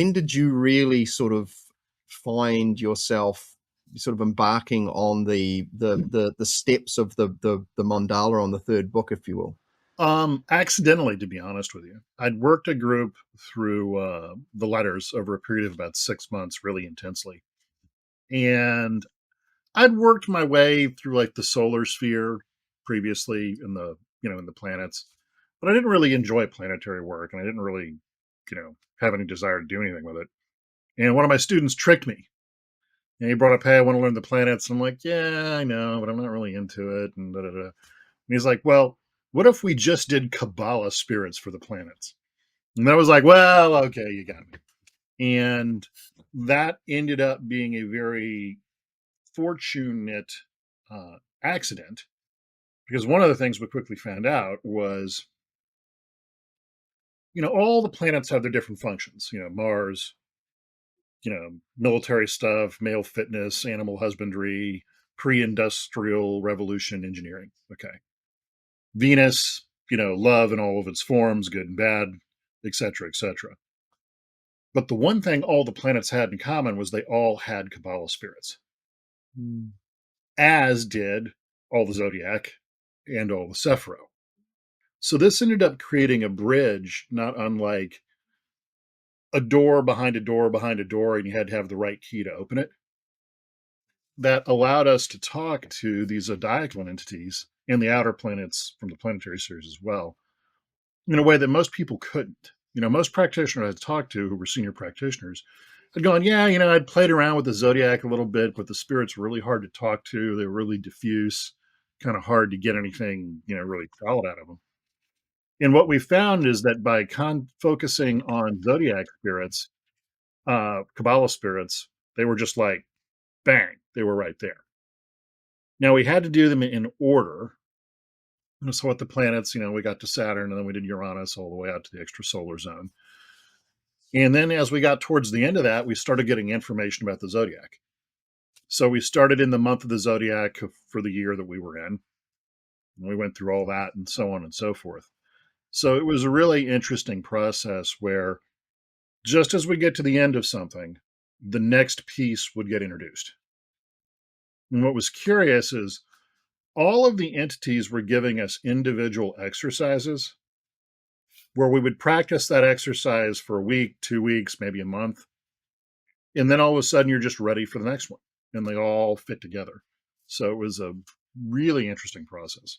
when did you really sort of find yourself sort of embarking on the steps of the mandala on the third book, if you will? Accidentally, to be honest with you. I'd worked a group through the letters over a period of about 6 months, really intensely. And I'd worked my way through like the solar sphere previously in the planets, but I didn't really enjoy planetary work, and I didn't really, have any desire to do anything with it. And one of my students tricked me, and he brought up, "Hey, I want to learn the planets." And I'm like, "Yeah, I know, but I'm not really into it." And da da da. And he's like, "Well, what if we just did Kabbalah spirits for the planets?" And I was like, "Well, okay, you got me." And that ended up being a very fortunate accident, because one of the things we quickly found out was, all the planets have their different functions. Mars, military stuff, male fitness, animal husbandry, pre-industrial revolution engineering. Okay. Venus, love in all of its forms, good and bad, etc., etc. But the one thing all the planets had in common was they all had Kabbalah spirits, Mm. as did all the zodiac and all the Sephiroth. So this ended up creating a bridge, not unlike a door behind a door behind a door, and you had to have the right key to open it. That allowed us to talk to these zodiacal entities and the outer planets from the planetary series as well, in a way that most people couldn't. Most practitioners I talked to who were senior practitioners had gone, yeah, I'd played around with the zodiac a little bit, but the spirits were really hard to talk to. They were really diffuse, kind of hard to get anything, really solid out of them. And what we found is that by focusing on zodiac spirits, Kabbalah spirits, they were just like, bang, they were right there. Now we had to do them in order. So with the planets, we got to Saturn, and then we did Uranus all the way out to the extrasolar zone. And then as we got towards the end of that, we started getting information about the zodiac. So we started in the month of the zodiac for the year that we were in. And we went through all that and so on and so forth. So it was a really interesting process where just as we get to the end of something, the next piece would get introduced. And what was curious is all of the entities were giving us individual exercises where we would practice that exercise for a week, 2 weeks, maybe a month. And then all of a sudden you're just ready for the next one, and they all fit together. So it was a really interesting process.